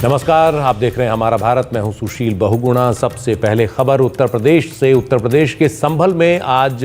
नमस्कार, आप देख रहे हैं हमारा भारत। मैं हूं सुशील बहुगुणा। सबसे पहले खबर उत्तर प्रदेश से। उत्तर प्रदेश के संभल में आज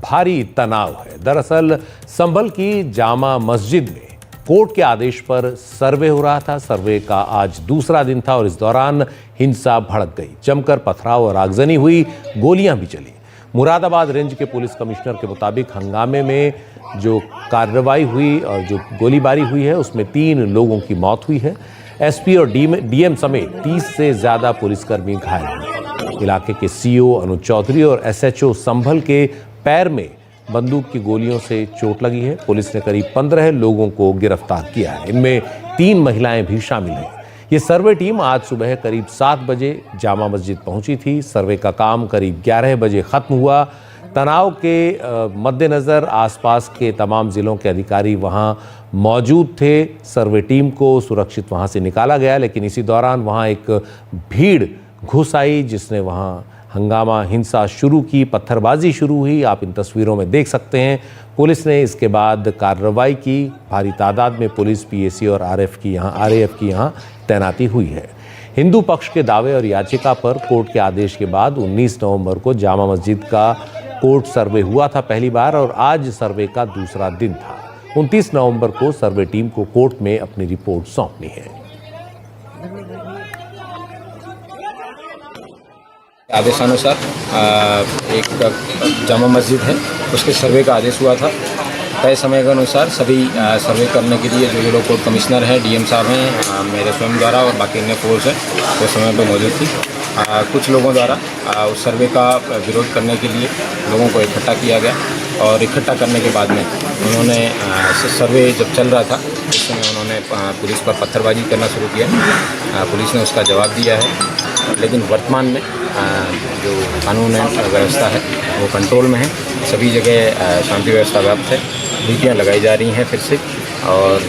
भारी तनाव है। दरअसल संभल की जामा मस्जिद में कोर्ट के आदेश पर सर्वे हो रहा था। सर्वे का आज दूसरा दिन था और इस दौरान हिंसा भड़क गई। जमकर पथराव और आगजनी हुई, गोलियां भी चली। मुरादाबाद रेंज के पुलिस कमिश्नर के मुताबिक हंगामे में जो कार्रवाई हुई और जो गोलीबारी हुई है उसमें 3 लोगों की मौत हुई है। एसपी और डीएम समेत 30 से ज्यादा पुलिसकर्मी घायल हुए। इलाके के सीओ अनुज चौधरी और एसएचओ संभल के पैर में बंदूक की गोलियों से चोट लगी है। पुलिस ने करीब 15 लोगों को गिरफ्तार किया है। इनमें 3 महिलाएं भी शामिल हैं। ये सर्वे टीम आज सुबह करीब 7 बजे जामा मस्जिद पहुंची थी। सर्वे का काम करीब 11 बजे खत्म हुआ। तनाव के मद्देनज़र आसपास के तमाम ज़िलों के अधिकारी वहां मौजूद थे। सर्वे टीम को सुरक्षित वहां से निकाला गया, लेकिन इसी दौरान वहां एक भीड़ घुस आई जिसने वहां हंगामा, हिंसा शुरू की। पत्थरबाजी शुरू हुई, आप इन तस्वीरों में देख सकते हैं। पुलिस ने इसके बाद कार्रवाई की। भारी तादाद में पुलिस, पीएसी और आरएएफ की यहाँ तैनाती हुई है। हिंदू पक्ष के दावे और याचिका पर कोर्ट के आदेश के बाद 19 नवंबर को जामा मस्जिद का कोर्ट सर्वे हुआ था पहली बार और आज सर्वे का दूसरा दिन था। 29 नवंबर को सर्वे टीम को कोर्ट में अपनी रिपोर्ट सौंपनी है। आदेशानुसार एक जामा मस्जिद है, उसके सर्वे का आदेश हुआ था। तय समय के अनुसार सभी सर्वे करने के लिए जो लोग कोर्ट कमिश्नर हैं, डीएम साहब हैं, मेरे स्वयं द्वारा और बाकी अन्य फोर्स है वो समय पर मौजूद थी। कुछ लोगों द्वारा उस सर्वे का विरोध करने के लिए लोगों को इकट्ठा किया गया और इकट्ठा करने के बाद में उन्होंने सर्वे जब चल रहा था उस समय उन्होंने पुलिस पर पत्थरबाजी करना शुरू किया। पुलिस ने उसका जवाब दिया है, लेकिन वर्तमान में जो कानून व्यवस्था है वो कंट्रोल में है। सभी जगह शांति व्यवस्था व्याप्त है। ड्यूटियाँ लगाई जा रही हैं फिर से। और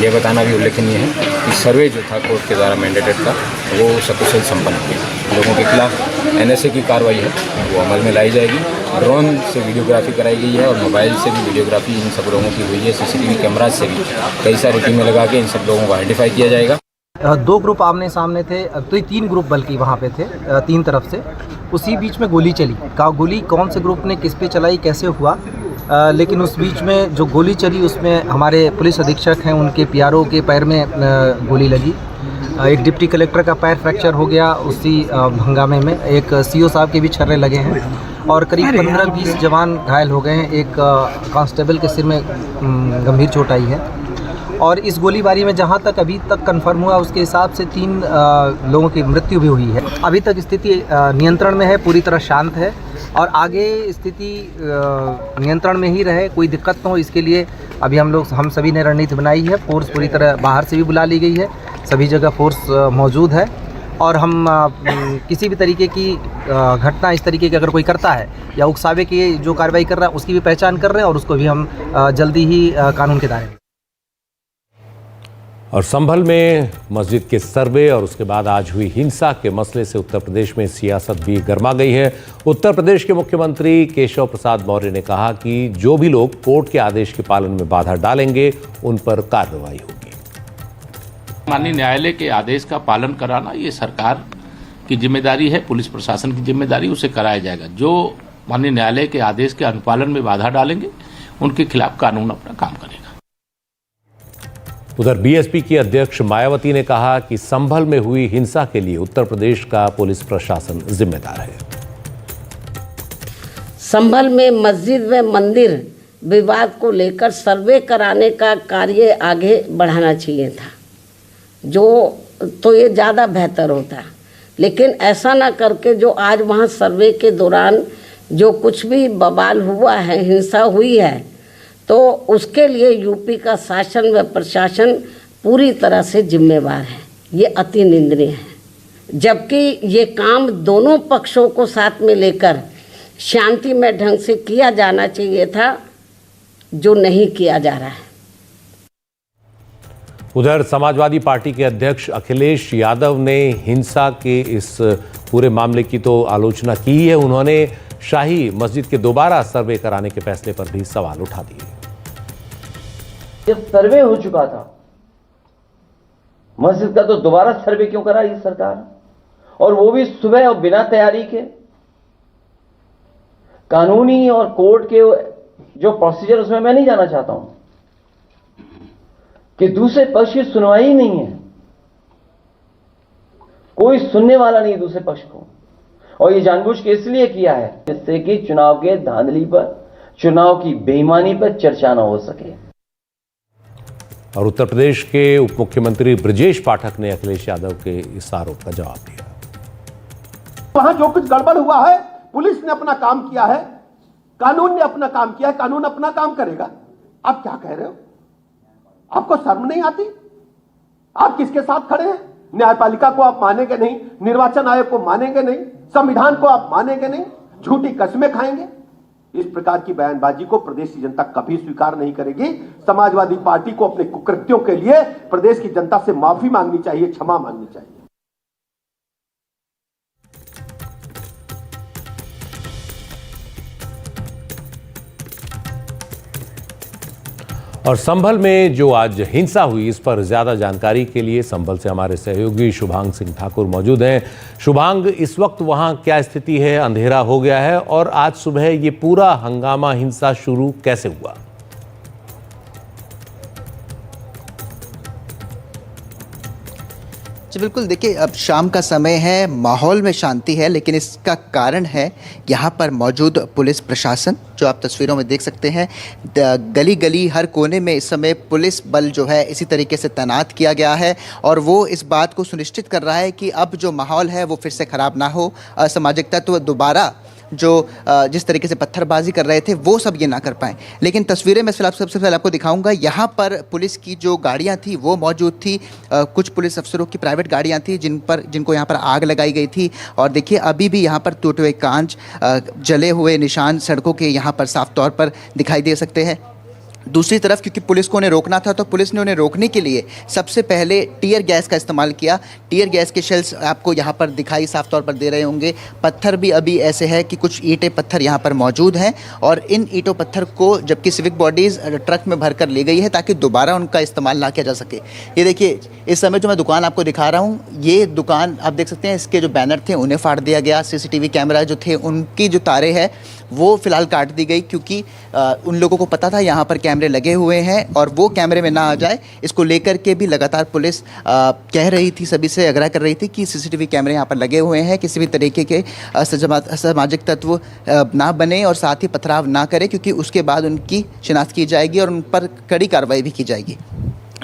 ये बताना भी उल्लेखनीय है कि सर्वे जो था कोर्ट के द्वारा मैंडेटेड था वो सकुशल संपन्न हुआ। लोगों के खिलाफ एनएसए की कार्रवाई है वो अमल में लाई जाएगी। ड्रोन से वीडियोग्राफी कराई गई है और मोबाइल से भी वीडियोग्राफी इन सब लोगों की हुई है। सीसीटीवी कैमराज से भी कई सारी टीमें लगा के इन सब लोगों को आइडेंटिफाई किया जाएगा। 2 ग्रुप आमने सामने थे, तो 3 ग्रुप बल्कि वहाँ पे थे 3 तरफ से। उसी बीच में गोली चली। गोली कौन से ग्रुप ने किस पे चलाई, कैसे हुआ, लेकिन उस बीच में जो गोली चली उसमें हमारे पुलिस अधीक्षक हैं, उनके पीआरओ के पैर में गोली लगी। एक डिप्टी कलेक्टर का पैर फ्रैक्चर हो गया उसी हंगामे में। एक सीओ साहब के भी छर्रे लगे हैं और करीब 15-20 जवान घायल हो गए हैं। एक कांस्टेबल के सिर में गंभीर चोट आई है। और इस गोलीबारी में जहां तक अभी तक कंफर्म हुआ उसके हिसाब से 3 लोगों की मृत्यु भी हुई है। अभी तक स्थिति नियंत्रण में है, पूरी तरह शांत है और आगे स्थिति नियंत्रण में ही रहे, कोई दिक्कत न हो, इसके लिए अभी हम सभी ने रणनीति बनाई है। फोर्स पूरी तरह बाहर से भी बुला ली गई है, सभी जगह फोर्स मौजूद है और हम किसी भी तरीके की घटना इस तरीके की अगर कोई करता है या उकसावे की जो कार्रवाई कर रहा है उसकी भी पहचान कर रहे हैं और उसको भी हम जल्दी ही कानून के दायरे में। और संभल में मस्जिद के सर्वे और उसके बाद आज हुई हिंसा के मसले से उत्तर प्रदेश में सियासत भी गर्मा गई है। उत्तर प्रदेश के मुख्यमंत्री केशव प्रसाद मौर्य ने कहा कि जो भी लोग कोर्ट के आदेश के पालन में बाधा डालेंगे उन पर कार्रवाई होगी। माननीय न्यायालय के आदेश का पालन कराना ये सरकार की जिम्मेदारी है, पुलिस प्रशासन की जिम्मेदारी, उसे कराया जाएगा। जो माननीय न्यायालय के आदेश के अनुपालन में बाधा डालेंगे उनके खिलाफ कानून अपना काम करेगा। उधर बीएसपी की अध्यक्ष मायावती ने कहा कि संभल में हुई हिंसा के लिए उत्तर प्रदेश का पुलिस प्रशासन जिम्मेदार है। संभल में मस्जिद व मंदिर विवाद को लेकर सर्वे कराने का कार्य आगे बढ़ाना चाहिए था, जो तो ये ज़्यादा बेहतर होता। लेकिन ऐसा ना करके जो आज वहाँ सर्वे के दौरान जो कुछ भी बवाल हुआ है, हिंसा हुई है, तो उसके लिए यूपी का शासन व प्रशासन पूरी तरह से जिम्मेवार है। ये अति निंदनीय है। जबकि ये काम दोनों पक्षों को साथ में लेकर शांतिमय ढंग से किया जाना चाहिए था, जो नहीं किया जा रहा है। उधर समाजवादी पार्टी के अध्यक्ष अखिलेश यादव ने हिंसा के इस पूरे मामले की तो आलोचना की है। उन्होंने शाही मस्जिद के दोबारा सर्वे कराने के फैसले पर भी सवाल उठा दिए। जब सर्वे हो चुका था मस्जिद का तो दोबारा सर्वे क्यों करा ये सरकार, और वो भी सुबह और बिना तैयारी के। कानूनी और कोर्ट के जो प्रोसीजर उसमें मैं नहीं जाना चाहता हूं कि दूसरे पक्ष की सुनवाई ही नहीं है, कोई सुनने वाला नहीं दूसरे पक्ष को, और ये जानबूझ के इसलिए किया है जिससे कि चुनाव के धांधली पर, चुनाव की बेईमानी पर चर्चा न हो सके। और उत्तर प्रदेश के उप मुख्यमंत्री ब्रजेश पाठक ने अखिलेश यादव के इस आरोप का जवाब दिया। वहां जो कुछ गड़बड़ हुआ है, पुलिस ने अपना काम किया है, कानून ने अपना काम किया है, कानून अपना काम करेगा। आप क्या कह रहे हो? आपको शर्म नहीं आती? आप किसके साथ खड़े हैं? न्यायपालिका को आप मानेंगे नहीं, निर्वाचन आयोग को मानेंगे नहीं, संविधान को आप मानेंगे नहीं, झूठी कस्में खाएंगे। इस प्रकार की बयानबाजी को प्रदेश की जनता कभी स्वीकार नहीं करेगी। समाजवादी पार्टी को अपने कुकृत्यों के लिए प्रदेश की जनता से माफी मांगनी चाहिए, क्षमा मांगनी चाहिए। और संभल में जो आज हिंसा हुई, इस पर ज्यादा जानकारी के लिए संभल से हमारे सहयोगी शुभांग सिंह ठाकुर मौजूद हैं। शुभांग, इस वक्त वहां क्या स्थिति है? अंधेरा हो गया है और आज सुबह ये पूरा हंगामा, हिंसा शुरू कैसे हुआ? जी बिल्कुल, देखिए अब शाम का समय है, माहौल में शांति है, लेकिन इसका कारण है यहाँ पर मौजूद पुलिस प्रशासन, जो आप तस्वीरों में देख सकते हैं। गली गली हर कोने में इस समय पुलिस बल जो है इसी तरीके से तैनात किया गया है, और वो इस बात को सुनिश्चित कर रहा है कि अब जो माहौल है वो फिर से ख़राब ना हो, असामाजिक तत्व दोबारा जो जिस तरीके से पत्थरबाजी कर रहे थे वो सब ये ना कर पाएँ। लेकिन तस्वीरें मैं सबसे पहले आपको दिखाऊंगा। यहाँ पर पुलिस की जो गाड़ियाँ थी वो मौजूद थी, कुछ पुलिस अफसरों की प्राइवेट गाड़ियाँ थी जिनको यहाँ पर आग लगाई गई थी। और देखिए अभी भी यहाँ पर टूटे हुए कांच, जले हुए निशान सड़कों के यहाँ पर साफ तौर पर दिखाई दे सकते हैं। दूसरी तरफ क्योंकि पुलिस को उन्हें रोकना था, तो पुलिस ने उन्हें रोकने के लिए सबसे पहले टीयर गैस का इस्तेमाल किया। टीयर गैस के शेल्स आपको यहाँ पर दिखाई साफ तौर पर दे रहे होंगे। पत्थर भी अभी ऐसे है कि कुछ ईंटें पत्थर यहाँ पर मौजूद हैं, और इन ईंटों पत्थर को जबकि सिविक बॉडीज़ ट्रक में भरकर ले गई है ताकि दोबारा उनका इस्तेमाल ना किया जा सके। ये देखिए इस समय जो मैं दुकान आपको दिखा रहा हूँ, ये दुकान आप देख सकते हैं, इसके जो बैनर थे उन्हें फाड़ दिया गया। CCTV कैमरा जो थे उनकी जो तारें हैं वो फ़िलहाल काट दी गई, क्योंकि उन लोगों को पता था यहाँ पर कैमरे लगे हुए हैं और वो कैमरे में ना आ जाए, इसको लेकर के भी लगातार पुलिस कह रही थी, सभी से आग्रह कर रही थी कि CCTV कैमरे यहाँ पर लगे हुए हैं, किसी भी तरीके के असामाजिक तत्व ना बने और साथ ही पथराव ना करें, क्योंकि उसके बाद उनकी शिनाख्त की जाएगी और उन पर कड़ी कार्रवाई भी की जाएगी।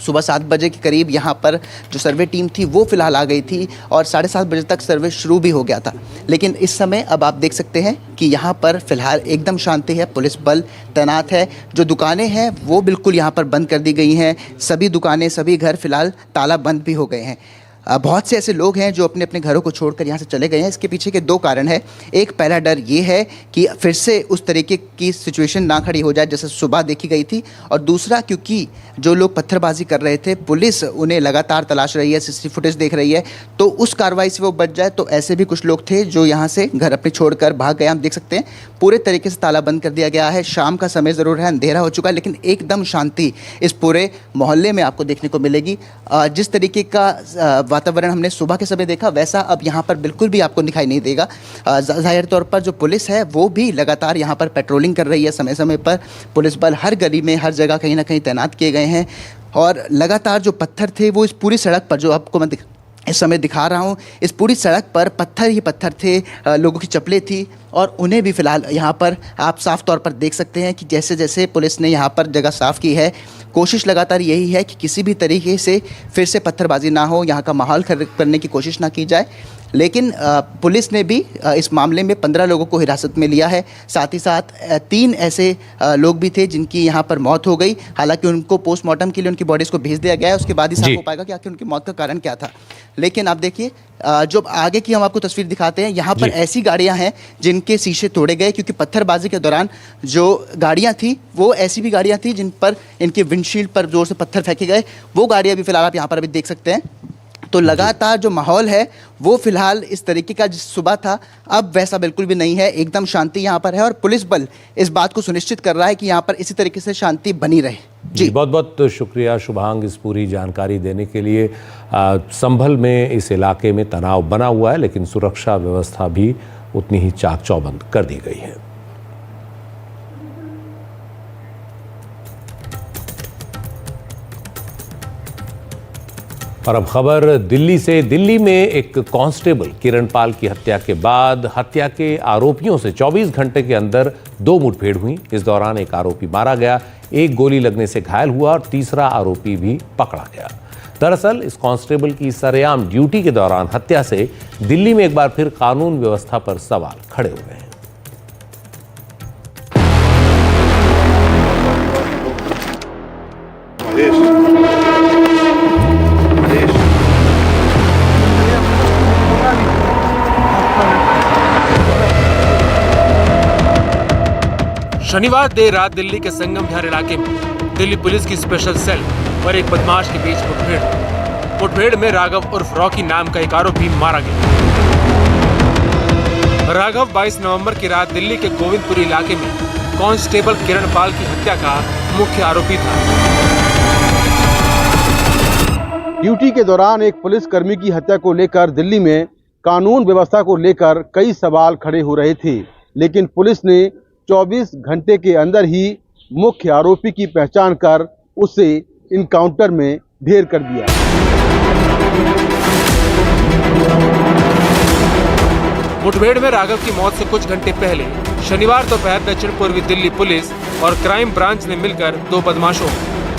सुबह 7 बजे के करीब यहाँ पर जो सर्वे टीम थी वो फ़िलहाल आ गई थी और 7:30 बजे तक सर्वे शुरू भी हो गया था। लेकिन इस समय अब आप देख सकते हैं कि यहाँ पर फ़िलहाल एकदम शांति है, पुलिस बल तैनात है। जो दुकानें हैं वो बिल्कुल यहाँ पर बंद कर दी गई हैं। सभी दुकानें, सभी घर फ़िलहाल ताला बंद भी हो गए हैं। बहुत से ऐसे लोग हैं जो अपने अपने घरों को छोड़कर यहाँ से चले गए हैं। इसके पीछे के 2 कारण हैं। एक, पहला डर ये है कि फिर से उस तरीके की सिचुएशन ना खड़ी हो जाए जैसे सुबह देखी गई थी, और दूसरा क्योंकि जो लोग पत्थरबाजी कर रहे थे पुलिस उन्हें लगातार तलाश रही है, CCTV फुटेज देख रही है, तो उस कार्रवाई से वो बच जाए। तो ऐसे भी कुछ लोग थे जो यहाँ से घर अपने छोड़कर भाग गए। हम देख सकते हैं पूरे तरीके से ताला बंद कर दिया गया है। शाम का समय ज़रूर है, अंधेरा हो चुका है, लेकिन एकदम शांति इस पूरे मोहल्ले में आपको देखने को मिलेगी। जिस तरीके का वातावरण हमने सुबह के समय देखा वैसा अब यहाँ पर बिल्कुल भी आपको दिखाई नहीं देगा। जाहिर तौर पर जो पुलिस है वो भी लगातार यहाँ पर पेट्रोलिंग कर रही है। समय समय पर पुलिस बल हर गली में, हर जगह कहीं ना कहीं तैनात किए गए हैं, और लगातार जो पत्थर थे वो इस पूरी सड़क पर, जो आपको मैं इस समय दिखा रहा हूँ, इस पूरी सड़क पर पत्थर ही पत्थर थे, लोगों की चप्पलें थी, और उन्हें भी फ़िलहाल यहाँ पर आप साफ़ तौर पर देख सकते हैं कि जैसे जैसे पुलिस ने यहाँ पर जगह साफ़ की है, कोशिश लगातार यही है कि किसी भी तरीके से फिर से पत्थरबाजी ना हो, यहाँ का माहौल करने की कोशिश ना की जाए। लेकिन पुलिस ने भी इस मामले में 15 लोगों को हिरासत में लिया है। साथ ही साथ 3 ऐसे लोग भी थे जिनकी यहाँ पर मौत हो गई। हालांकि उनको पोस्टमार्टम के लिए उनकी बॉडीज़ को भेज दिया गया है, उसके बाद ही साफ हो पाएगा कि आखिर उनकी मौत का कारण क्या था। लेकिन आप देखिए जो आगे की हम आपको तस्वीर दिखाते हैं, यहाँ पर ऐसी गाड़ियाँ हैं जिनके शीशे तोड़े गए, क्योंकि पत्थरबाजी के दौरान जो गाड़ियाँ थी वो ऐसी भी गाड़ियाँ थी जिन पर इनके विंडशील्ड पर जोर से पत्थर फेंके गए। वो गाड़ियाँ भी फिलहाल आप यहाँ पर अभी देख सकते हैं। तो लगातार जो माहौल है वो फिलहाल इस तरीके का जिस सुबह था अब वैसा बिल्कुल भी नहीं है, एकदम शांति यहाँ पर है और पुलिस बल इस बात को सुनिश्चित कर रहा है कि यहाँ पर इसी तरीके से शांति बनी रहे। जी बहुत बहुत शुक्रिया शुभांग इस पूरी जानकारी देने के लिए। संभल में इस इलाके में तनाव बना हुआ है लेकिन सुरक्षा व्यवस्था भी उतनी ही चाक चौबंद कर दी गई है। और अब खबर दिल्ली से। दिल्ली में एक कांस्टेबल किरण पाल की हत्या के बाद हत्या के आरोपियों से 24 घंटे के अंदर 2 मुठभेड़ हुई। इस दौरान एक आरोपी मारा गया, एक गोली लगने से घायल हुआ और तीसरा आरोपी भी पकड़ा गया। दरअसल इस कांस्टेबल की सरेआम ड्यूटी के दौरान हत्या से दिल्ली में एक बार फिर कानून व्यवस्था पर सवाल खड़े हुए हैं। शनिवार देर रात दिल्ली के संगम विहार इलाके में दिल्ली पुलिस की स्पेशल सेल और एक बदमाश के बीच मुठभेड़ में राघव उर्फ रॉकी नाम का एक आरोपी मारा गया। राघव 22 नवंबर की रात दिल्ली के गोविंदपुरी इलाके में कांस्टेबल किरण पाल की हत्या का मुख्य आरोपी था। ड्यूटी के दौरान एक पुलिसकर्मी की हत्या को लेकर दिल्ली में कानून व्यवस्था को लेकर कई सवाल खड़े हो रहे थे, लेकिन पुलिस ने 24 घंटे के अंदर ही मुख्य आरोपी की पहचान कर उसे इनकाउंटर में ढेर कर दिया। मुठभेड़ में राघव की मौत से कुछ घंटे पहले शनिवार दोपहर दक्षिण पूर्वी दिल्ली पुलिस और क्राइम ब्रांच ने मिलकर 2 बदमाशों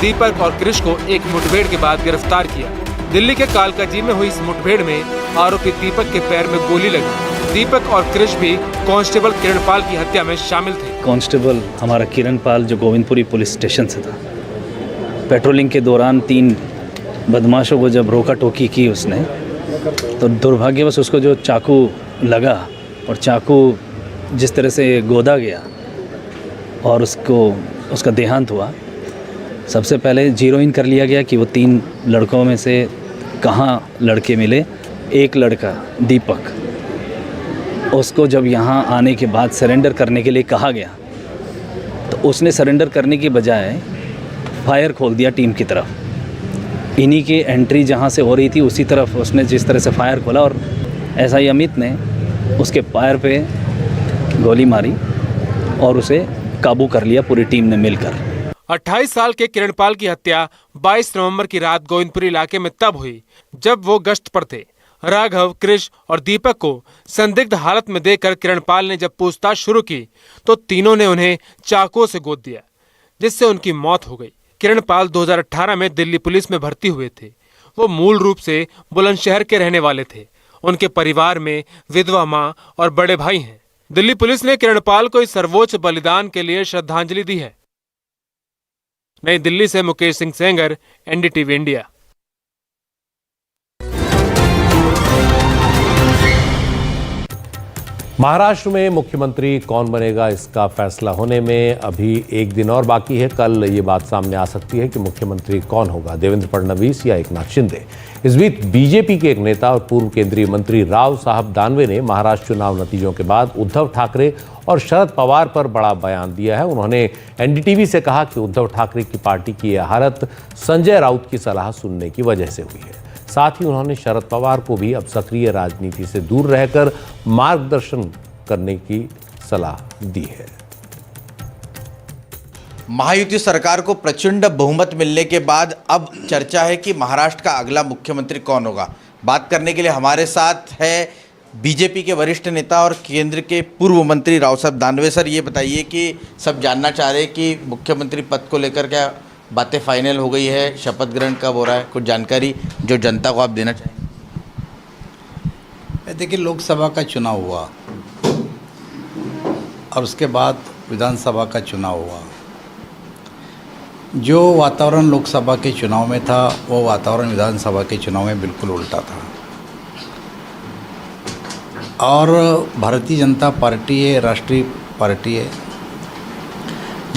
दीपक और कृष को एक मुठभेड़ के बाद गिरफ्तार किया। दिल्ली के कालकाजी में हुई इस मुठभेड़ में आरोपी दीपक के पैर में गोली लगी। दीपक और कृष भी कांस्टेबल किरण पाल की हत्या में शामिल थे। कांस्टेबल हमारा किरण पाल जो गोविंदपुरी पुलिस स्टेशन से था, पेट्रोलिंग के दौरान 3 बदमाशों को जब रोका टोकी की उसने, तो दुर्भाग्यवश उसको जो चाकू लगा और चाकू जिस तरह से गोदा गया और उसका देहांत हुआ। सबसे पहले जीरो इन कर लिया गया कि वो 3 लड़कों में से कहाँ लड़के मिले। एक लड़का दीपक, उसको जब यहाँ आने के बाद सरेंडर करने के लिए कहा गया तो उसने सरेंडर करने की बजाय फायर खोल दिया टीम की तरफ। इन्हीं की एंट्री जहाँ से हो रही थी उसी तरफ उसने जिस तरह से फायर खोला और एसआई अमित ने उसके पैर पे गोली मारी और उसे काबू कर लिया पूरी टीम ने मिलकर। 28 साल के किरण पाल की हत्या 22 नवंबर की रात गोविंदपुरी इलाके में तब हुई जब वो गश्त पर थे। राघव, कृष और दीपक को संदिग्ध हालत में देखकर किरण पाल ने जब पूछताछ शुरू की तो तीनों ने उन्हें चाकुओं से गोद दिया, जिससे उनकी मौत हो गई। किरण पाल 2018 में दिल्ली पुलिस में भर्ती हुए थे। वो मूल रूप से बुलंदशहर के रहने वाले थे। उनके परिवार में विधवा मां और बड़े भाई हैं। दिल्ली पुलिस ने किरण पाल को इस सर्वोच्च बलिदान के लिए श्रद्धांजलि दी है। नई दिल्ली से मुकेश सिंह सेंगर, एनडीटीवी इंडिया। महाराष्ट्र में मुख्यमंत्री कौन बनेगा इसका फैसला होने में अभी एक दिन और बाकी है। कल ये बात सामने आ सकती है कि मुख्यमंत्री कौन होगा, देवेंद्र फडणवीस या एकनाथ शिंदे। इस बीच बीजेपी के एक नेता और पूर्व केंद्रीय मंत्री राव साहब दानवे ने महाराष्ट्र चुनाव नतीजों के बाद उद्धव ठाकरे और शरद पवार पर बड़ा बयान दिया है। उन्होंने एनडीटीवी से कहा कि उद्धव ठाकरे की पार्टी की यह हालत संजय राउत की सलाह सुनने की वजह से हुई है। साथ ही उन्होंने शरद पवार को भी अब सक्रिय राजनीति से दूर रहकर मार्गदर्शन करने की सलाह दी है। महायुति सरकार को प्रचंड बहुमत मिलने के बाद अब चर्चा है कि महाराष्ट्र का अगला मुख्यमंत्री कौन होगा। बात करने के लिए हमारे साथ है बीजेपी के वरिष्ठ नेता और केंद्र के पूर्व मंत्री राव साहब दानवे। सर, ये बताइए कि सब जानना चाह रहे हैं कि मुख्यमंत्री पद को लेकर क्या बातें फाइनल हो गई है, शपथ ग्रहण कब हो रहा है, कुछ जानकारी जो जनता को आप देना चाहेंगे? देखिए, लोकसभा का चुनाव हुआ और उसके बाद विधानसभा का चुनाव हुआ। जो वातावरण लोकसभा के चुनाव में था वो वातावरण विधानसभा के चुनाव में बिल्कुल उल्टा था। और भारतीय जनता पार्टी है, राष्ट्रीय पार्टी है,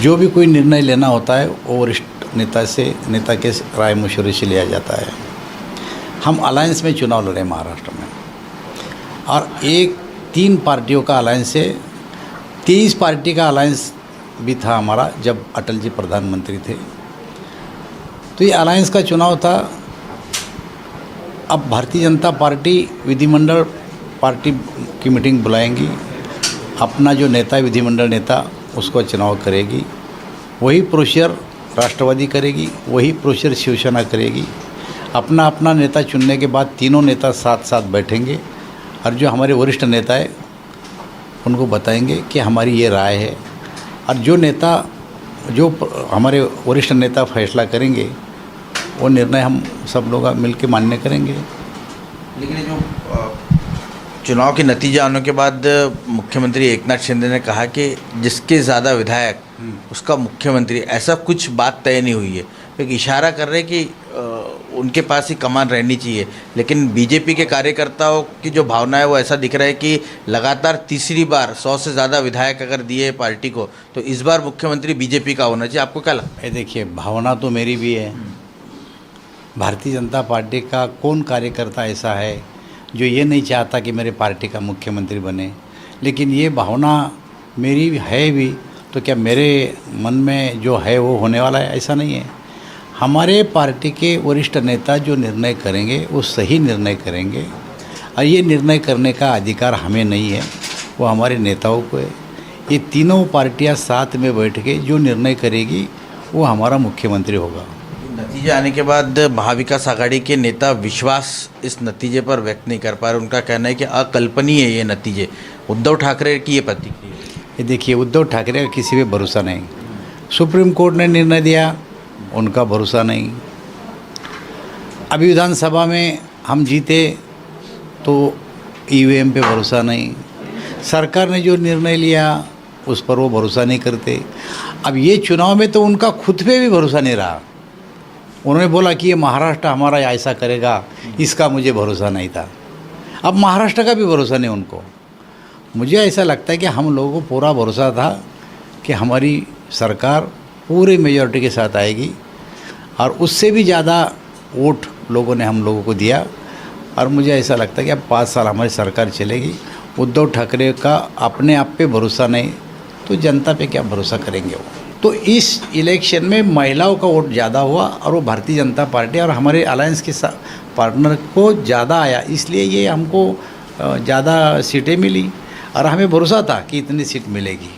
जो भी कोई निर्णय लेना होता है वो वरिष्ठ नेता के राय मशवरे से लिया जाता है। हम अलायंस में चुनाव लड़े महाराष्ट्र में, और 3 पार्टियों का अलायंस है। 23 पार्टी का अलायंस भी था हमारा जब अटल जी प्रधानमंत्री थे। तो ये अलायंस का चुनाव था। अब भारतीय जनता पार्टी विधिमंडल पार्टी की मीटिंग बुलाएंगी, अपना जो नेता विधिमंडल नेता उसको चुनाव करेगी, वही प्रोसीजर राष्ट्रवादी करेगी, वही प्रोसीजर शिवसेना करेगी। अपना अपना नेता चुनने के बाद तीनों नेता साथ साथ बैठेंगे और जो हमारे वरिष्ठ नेता है उनको बताएंगे कि हमारी ये राय है, और जो हमारे वरिष्ठ नेता फैसला करेंगे वो निर्णय हम सब लोग मिलकर मान्य करेंगे। लेकिन जो चुनाव के नतीजे आने के बाद मुख्यमंत्री एकनाथ शिंदे ने कहा कि जिसके ज़्यादा विधायक उसका मुख्यमंत्री, ऐसा कुछ बात तय नहीं हुई है। एक इशारा कर रहे कि उनके पास ही कमान रहनी चाहिए, लेकिन बीजेपी के कार्यकर्ताओं की जो भावना है वो ऐसा दिख रहा है कि लगातार तीसरी बार 100 से ज़्यादा विधायक अगर दिए पार्टी को तो इस बार मुख्यमंत्री बीजेपी का होना चाहिए। आपको क्या लगता है? देखिए, भावना तो मेरी भी है। भारतीय जनता पार्टी का कौन कार्यकर्ता ऐसा है जो ये नहीं चाहता कि मेरे पार्टी का मुख्यमंत्री बने, लेकिन ये भावना मेरी है भी, तो क्या मेरे मन में जो है वो होने वाला है? ऐसा नहीं है। हमारे पार्टी के वरिष्ठ नेता जो निर्णय करेंगे वो सही निर्णय करेंगे, और ये निर्णय करने का अधिकार हमें नहीं है, वो हमारे नेताओं को है। ये तीनों पार्टियां साथ में बैठ के जो निर्णय करेगी वो हमारा मुख्यमंत्री होगा। नतीजे आने के बाद महाविकास आघाड़ी के नेता विश्वास इस नतीजे पर व्यक्त नहीं कर पा रहे। उनका कहना है कि अकल्पनीय है ये नतीजे। उद्धव ठाकरे की ये प्रतिक्रिया। ये देखिए, उद्धव ठाकरे का किसी पे भरोसा नहीं। सुप्रीम कोर्ट ने निर्णय दिया, उनका भरोसा नहीं। अभी विधानसभा में हम जीते तो ईवीएम पे भरोसा नहीं। सरकार ने जो निर्णय लिया उस पर वो भरोसा नहीं करते। अब ये चुनाव में तो उनका खुद पे भी भरोसा नहीं रहा। उन्होंने बोला कि ये महाराष्ट्र हमारा ऐसा करेगा, इसका मुझे भरोसा नहीं था। अब महाराष्ट्र का भी भरोसा नहीं उनको। मुझे ऐसा लगता है कि हम लोगों को पूरा भरोसा था कि हमारी सरकार पूरी मेजॉरिटी के साथ आएगी, और उससे भी ज़्यादा वोट लोगों ने हम लोगों को दिया, और मुझे ऐसा लगता है कि अब 5 साल हमारी सरकार चलेगी। उद्धव ठाकरे का अपने आप पे भरोसा नहीं तो जनता पे क्या भरोसा करेंगे वो? तो इस इलेक्शन में महिलाओं का वोट ज़्यादा हुआ, और वो भारतीय जनता पार्टी और हमारे अलायंस के पार्टनर को ज़्यादा आया, इसलिए ये हमको ज़्यादा सीटें मिली, और हमें भरोसा था कि इतनी सीट मिलेगी।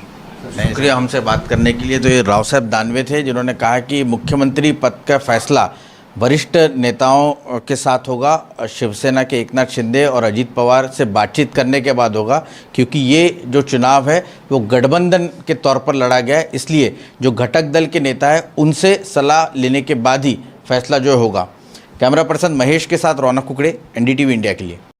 शुक्रिया हमसे बात करने के लिए। तो ये राव साहब दानवे थे जिन्होंने कहा कि मुख्यमंत्री पद का फैसला वरिष्ठ नेताओं के साथ होगा, शिवसेना के एकनाथ शिंदे और अजीत पवार से बातचीत करने के बाद होगा, क्योंकि ये जो चुनाव है वो गठबंधन के तौर पर लड़ा गया है, इसलिए जो घटक दल के नेता है उनसे सलाह लेने के बाद ही फैसला जो होगा। कैमरा पर्सन महेश के साथ रौनक कुकड़े, NDTV इंडिया के लिए।